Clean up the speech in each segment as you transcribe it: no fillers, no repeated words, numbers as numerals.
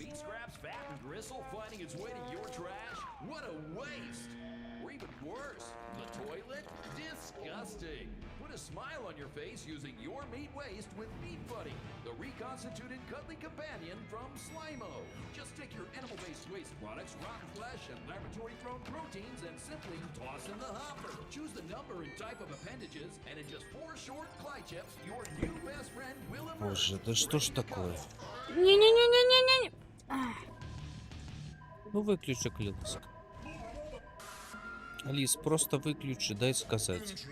Meat scraps, fat and gristle finding its way to your trash? What a waste! Or even worse, the toilet? Disgusting! Put a smile on your face using your meat waste with Meat Buddy, the reconstituted cuddly companion from Slimo. Just take your animal-based waste products, rotten flesh, and laboratory-grown proteins and simply toss in the hopper. Choose the number and type of appendages, and in just 4 short Clychips, your new best friend will emerge. Боже, да что ж такое? Не-не-не-не-не-не. Ну выключи, клянусь. Алис, просто выключи, дай сказать.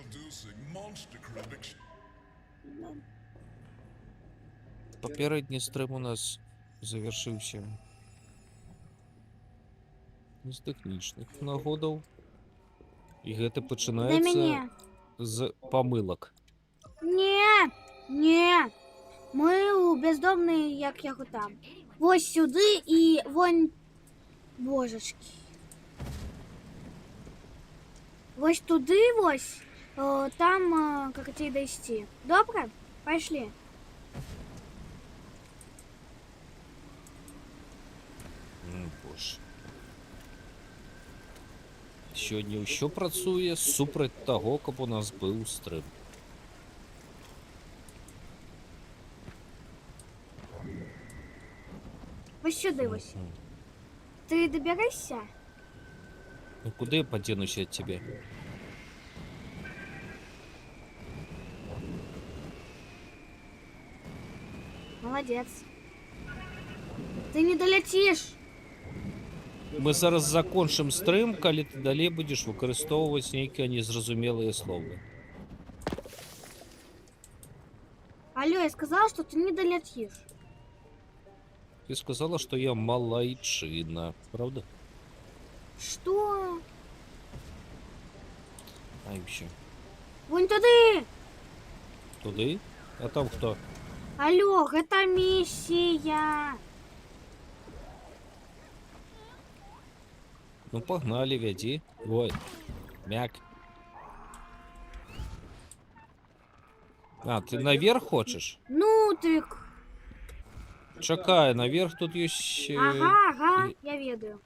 Попередній стрим у нас завершився з технічних нагодаў. І гэта Дай пачынаецца мяне. з памылак. Не. Ми у бездомний, як його там. Ось сюди і вон... Божечки. Ось туди ось. Там, як це дойти. Добре? Пошли. Боже. Сьогодні що працює супроть того, каб у нас був стрим. Ось сюди ось. Ти доберешся? Ну куди я подінуся від тебе? Молодец. Ты не долетишь. Мы зараз закончым стрим, калі ты далей будзеш выкарыстоўваць нейкія незразумелыя словы. Алло, я сказала, что ты не долетишь. Ты сказала, что я малайчына, правда? Что? А вообще. Вон туды. Туды? А там хто? Алло, это миссия. Ну погнали, вядзі. Ой, мяк. А, ты наверх хочешь? Ну ты... Чакай, наверх тут ёсць... Ага, я ведаю.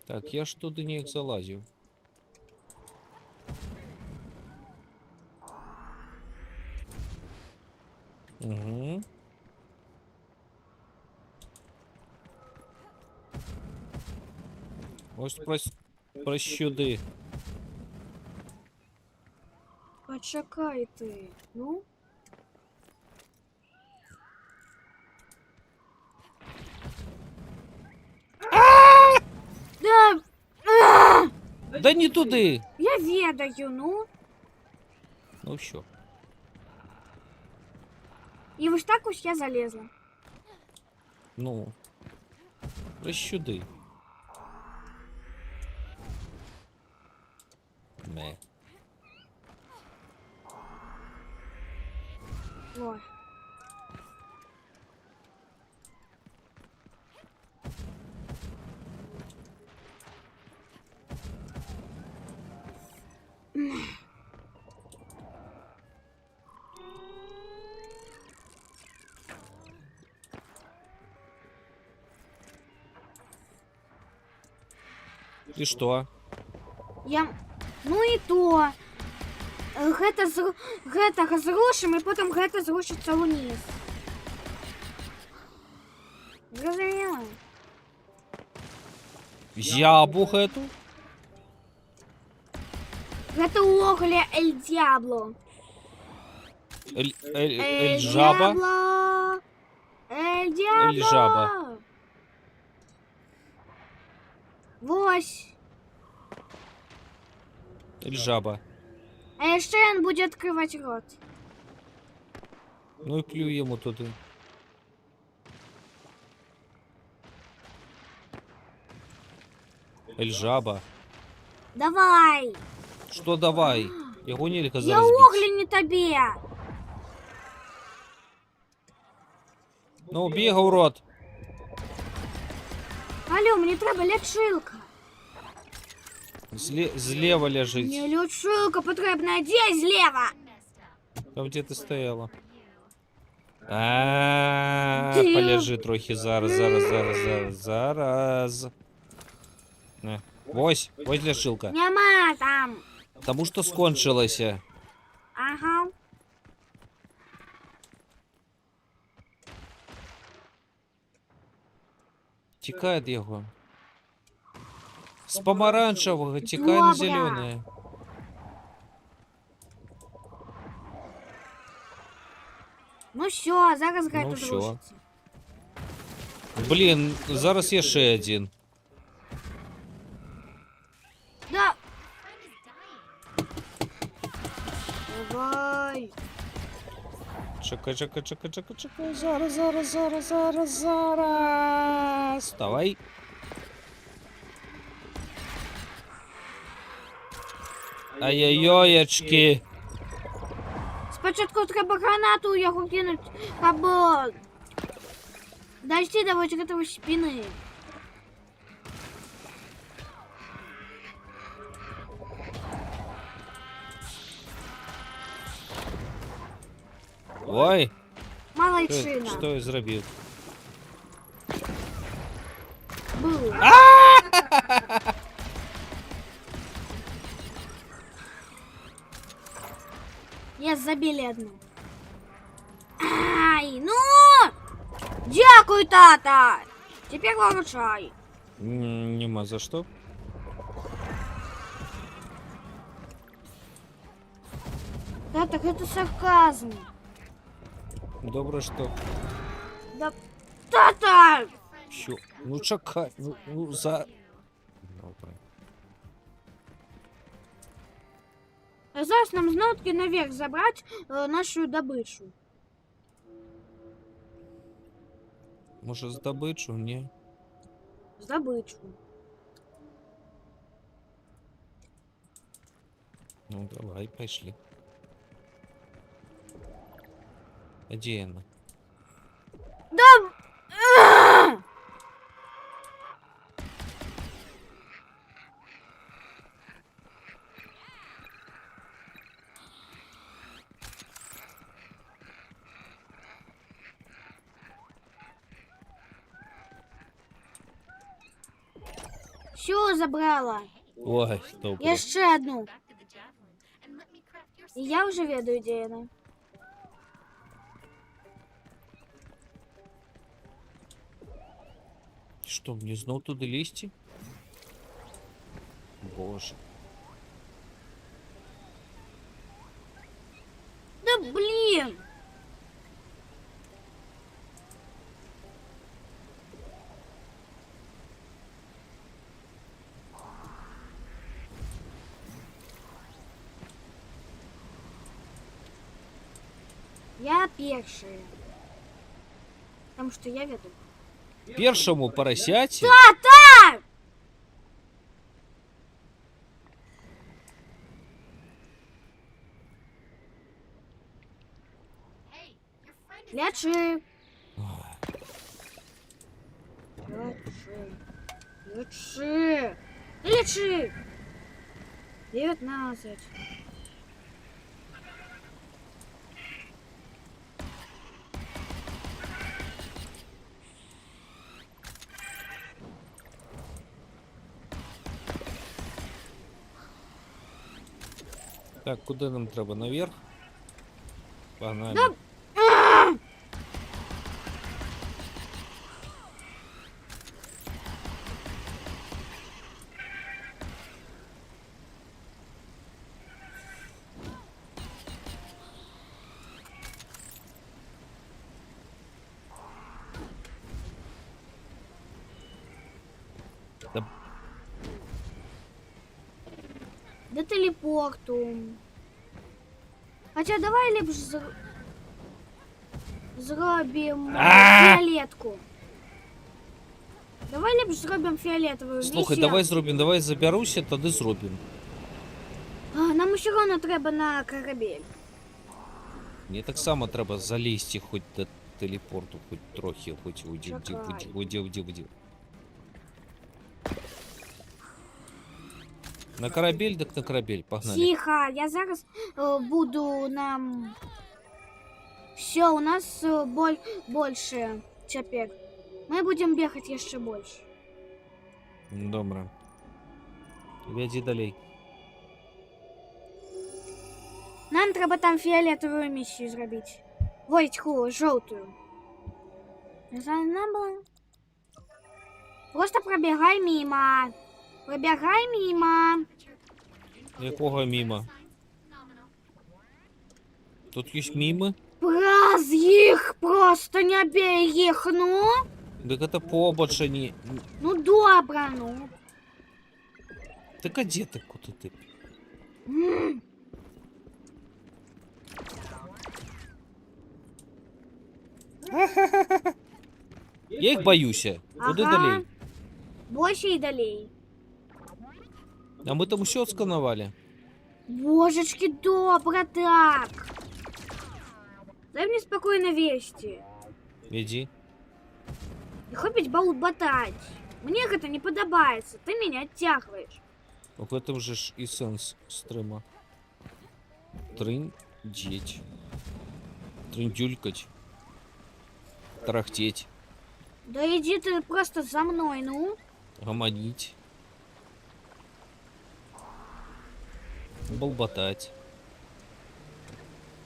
Так, я ж туды неяк залазіў. Угу. Ось про сюди. Почекай ты. Ну? Да, Да не туди! я ведаю, ну. Ну все. И вот так уж я залезла. Ну. Про сюди. Не. Вот. І што? Я... Ну і то. Гэтага зрушым, і потым гэта зрушыцца ўніз. Зразумела? Зябу гэту? Гэта ўвогуле Эль Дьябло. Эль жаба? Эль Дьябло. Эль жаба. Вось. Эль жаба. А яшчэ ён будзе адкрываць рот. Ну і плюй яму туды. Эль жаба. Давай. Што давай? Яго нельга Я зараз біць. огляне табе. Ну, бегаў рот. Алло, мне трэба лячылка. Злева лежить. Мені лючилка потрібна, де зліва? Там где ти стояла? Полежи трохи зараз. Не. Ось лежилка. Нема там. Тому що скончилася. Ага. Тікає від його. З помаранчевого тікає на Добре. зелене. Ну все, зараз гра Ну тут всьо. рушиться. Блін, зараз є ще один. Да. Давай. Чекай. Зараз. Давай. Ай-яй-яйочки. Спочатку треба гранату у його кинути, або дойти до вот этого спины. Ой, Молодчина. що я зробив? Был. Я забили одну. Ай, ну! Дякую, тата! Теперь выручай. Нема за що. Тата, это сарказм. Добре, що. Да... Тата! Що? Ну чекай, ну за. Добре. А зараз нам знов-таки наверх забрать нашу добычу. Може здобичу? Ні. Добычу. Ну давай, пошли. А де вона? Да... Все забрала. Ой, добре. Я ще одну. І я вже ведаю, де вона. Що, мені знов туди лізти? Боже. Да блін! Я першая. Потому что я веду. Першому поросяті? Тата! Лячи. Лячи. 19. Так, куди нам треба? Наверх? Погнали. Да. Да. До телепорту. Хоча давай ліпш зробимо фіолетку. Давай ліпш зробимо фіолетову. Слухай, давай зробимо, давай заберуся, тоді зробимо. Нам ще одно треба на корабель. Мені так само треба залізти хоч до телепорту, хоч трохи, хоч Чекай. уді. На корабель, так на корабель. Погнали. Тихо, я зараз буду нам... Все, у нас больше теперь. Мы будем бегать еще больше. Добре. Веди далей. Нам треба там фіолетову місію зробити. Ой, тьху, жовтую. Просто пробігай мимо. Пробігай мимо. Якого міма? Тут є міми? Раз їх, просто не бей їх, ну. Так это побольше не... Ну добре, ну. Так а де ти? Куди ти? Я їх боюся. Куди далей? Больше и далей. А ми там ще отсканували. Божечки, добре так. Дай мне спокойно вести. Веди. И хопить болтать. Мне это не подобается. Ты меня оттягиваешь. В этом же ж і сенс стрима. Трындеть. Трындюлькать. Тарахтеть. Да иди ты просто за мной, ну. Гомонить. Болботать.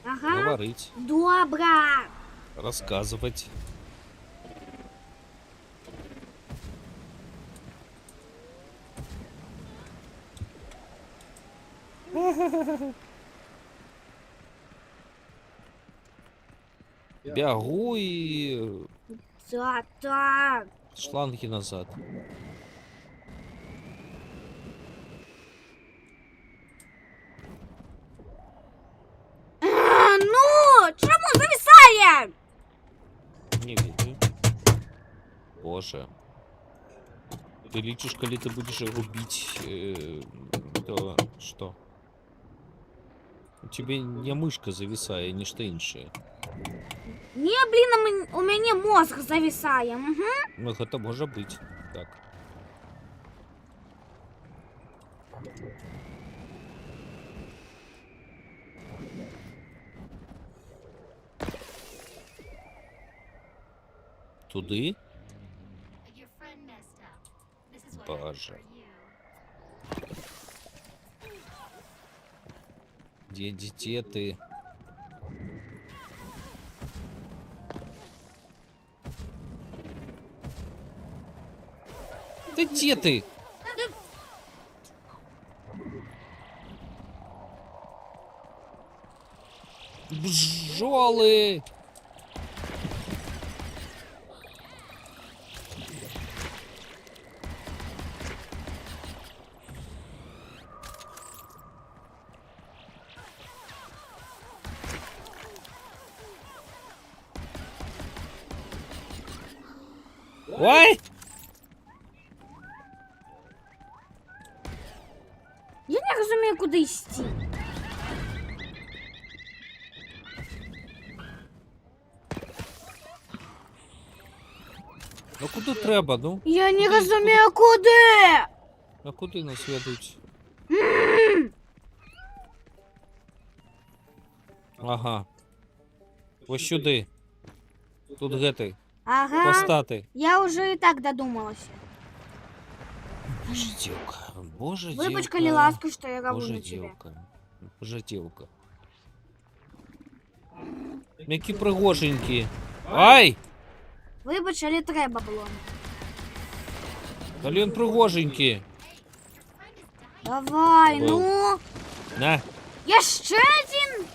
Ага. Говорить. Добро. Рассказывать. Бягу и Да, так. шланги назад. Ну, чому зависає? Не видно. Боже. Ты лечишь, коли ты будешь его бить, то что? У тебя не мышка зависает, не что инше. Не, блин, у меня мозг зависає. Угу. Ну, это может быть. Так. Туди? Боже. Где ты? Да где ты? Бжолы! Ой! Я не розумію, куди йти. Ну куди треба, ну? Я не розумію, куди. А куди нас ведуть? Ага. Ось сюди. Тут гети. Ага, Постати. я вже і так додумалася. Боже, девка. Боже, девка. Вибач, коли ласка, що я роблю Боже, на тебе. девка. Боже, девка. Які пригоженькі. Ай! Вибач, але треба було. Та він пригоженькі. Давай, Был. ну. На. Я ще один.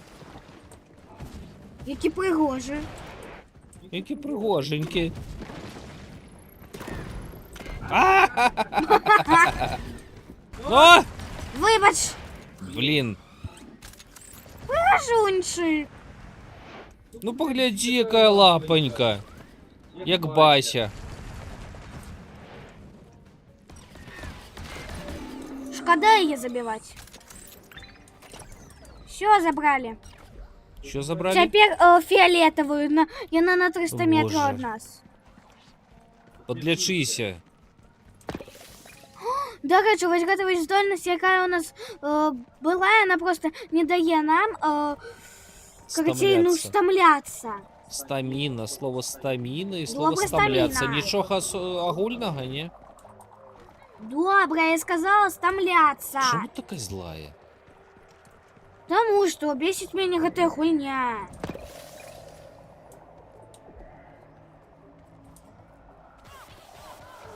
Які пригожі. Які пригоженькі. О! Вибач, Блін. пригожунчик. Ну погляди, яка лапонька. Як Бася. Шкода її забивати. Все, забрали. Що забрали? Теперь фиолетовую. И она на 300 метров Боже. от нас. Подлечися. До речі, ось готова здольність, яка у нас була, вона просто не дає нам коротше, стомляться. Стаміна, слово стаміна і слово Добре, стамляться. стаміна. Нічого огульного, ні? Добре, я сказала стомляться. Чому така злая? Тому що бесить мене эта хуйня.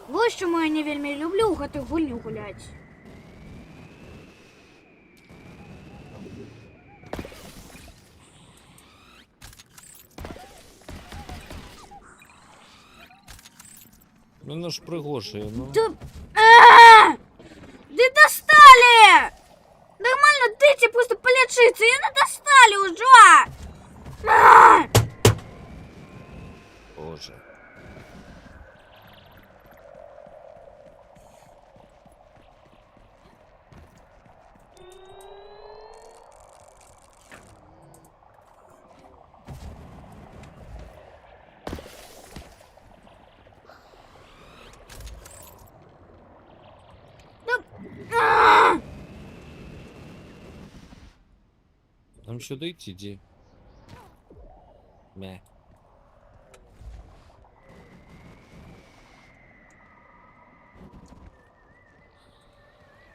Вот чому я не вельми люблю у гэту гульню гуляць. Ну ж пригожує, ну. Да... Да достали! Нормально, дайте просто полечиться, и ну достали уже! Боже. Нам сюди йти, іди. Мя.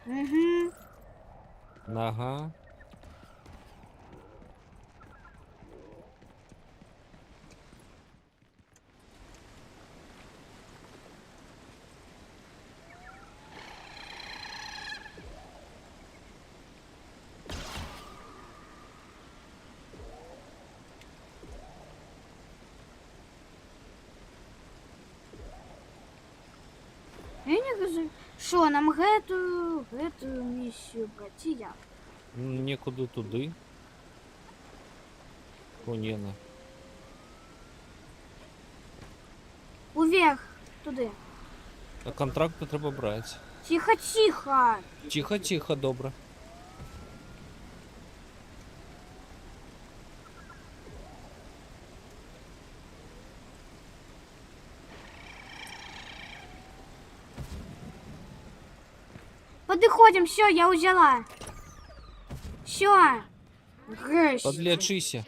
Угу. Ага. Я не розумію. Що, нам гэту місію брати як? Некуди туди. Понєна. Уверх, туди. А контракти треба брати. Тихо, тихо. Тихо, тихо, добре. Подходим, все, я взяла. Все. Подлечися.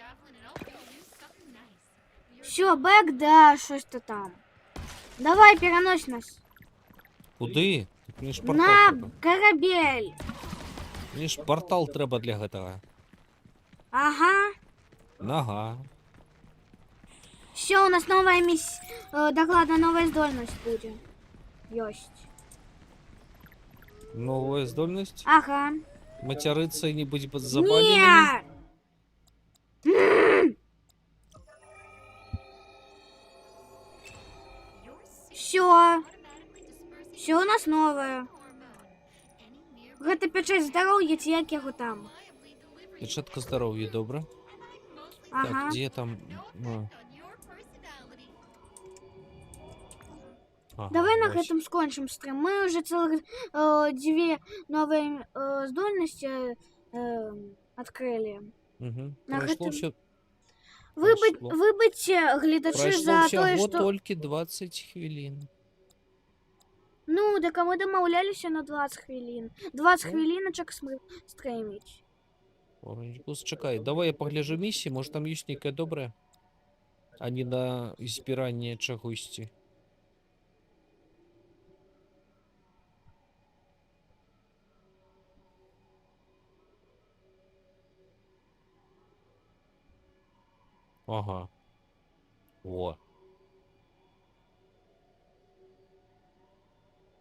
Все, бэк, да, щось-то там. Давай, перенось нас. Куди? Так мені ж портал На треба. корабель. Мені ж портал треба для гэтага. Ага. Ага. Все, у нас новая миссия. Докладно, новая здольность будет. Есть. Новая здольність. Ага. Материться і не бути забаненими. Нет! Все. Все у нас новое. Гэта печать здоровья, ці як його там. Печатка здоров'я, добре. Ага. Так, де там? А. Ага, Давай на ось. гэтым скончым стрим. Мы уже целых две новые здольности открыли. Угу. на Пройшло гэтым- все. Выбачьте, гледачи, Пройшло за всього то, что... тільки 20 хвилин. Ну, так а мы домовлялись на 20 хвилин. 20 Ну. хвилиночек стримить. Оранжбус, чекай, давай я погляжу місії, може там є яке добре, а не на збирання чогось. Ага. О.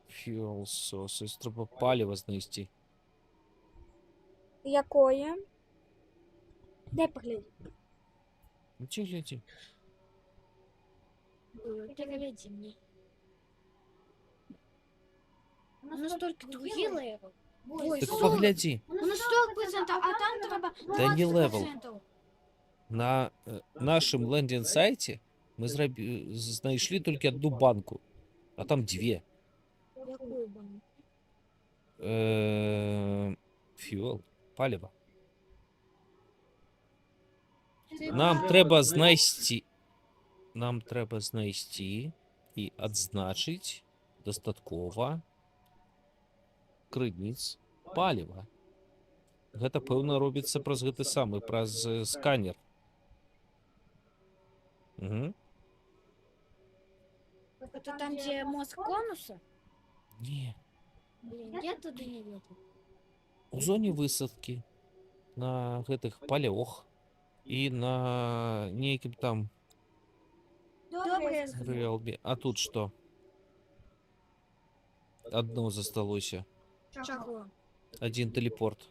Fuel sources, треба паливо знайти. Якое? Дай поглядеть. Ну, ті гляді. Переведи мне. У нас только другие левел. Ой, Так 40. погляді. У нас 40%, а там треба Да не 20%. левел. На нашому лендінг сайті ми знайшли тільки одну банку, а там дві. Какую банку? Fuel, паливо. Нам треба знайти. Нам треба знайти і відзначити достатково крыніц паліва. Гэта, пэўна, робіцца праз гэты самы, праз сканер. Угу. Это там, где мозг конуса? Не. Блин, я туда не еду. У зоне высадкі на гэтых палёх і на нейкім там Доброе рэлбе. А тут што? Адно засталося. Чаго? Один тэлепорт.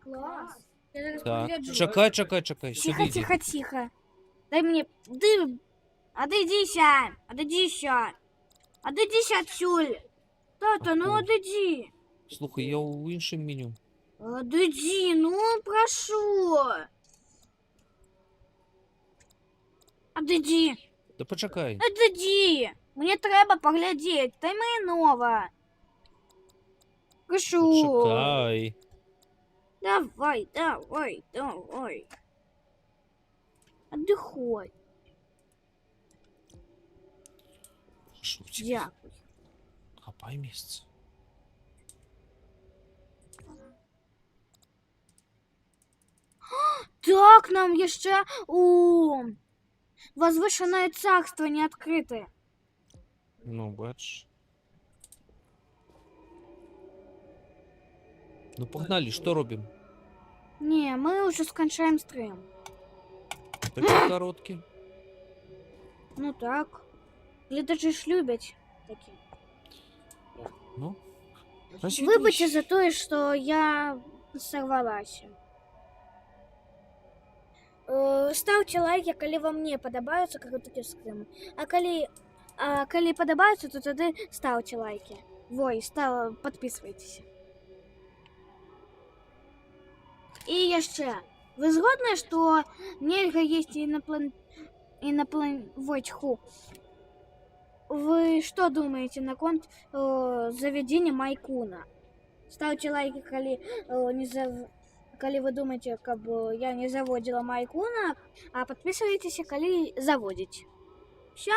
Класс. Я зараз Так. погляджу. Чакай. Сюды Тихо, ідзі. тихо, тихо. Дай мне... Ты... Отойдися! Отойдися! Отойдися отсюль! Тата, ну Ой. отойди! Слухай, я ў іншым меню. Отойди, ну прошу! Отойди! Да пачакай. Отойди! Мне треба поглядеть, дай мені нова. Прошу. Пачакай. Давай. Отдыхай. Прошу тебя. Дякую. Хапай месца. Так, нам еще возвышенное царство не открыто. Ну, бач. Ну, погнали, што робім? Не, мы уже скончаем стрим. Такі кароткі. Ну так. Глядачи ж любят такие. Ну, Вибачте за то, что я сорвалась. Ставьте лайки, коли вам не подобаются короткие скримы. А коли подобаются, то тогда ставьте лайки. Подписывайтесь. І ще. Ви згодні, що нельга їсти инопланетянку? Вы что думаете на конт заведения Майкуна? Ставьте лайки, коли вы думаете, как бы я не заводила Майкуна, а подписывайтесь, коли заводите. Все.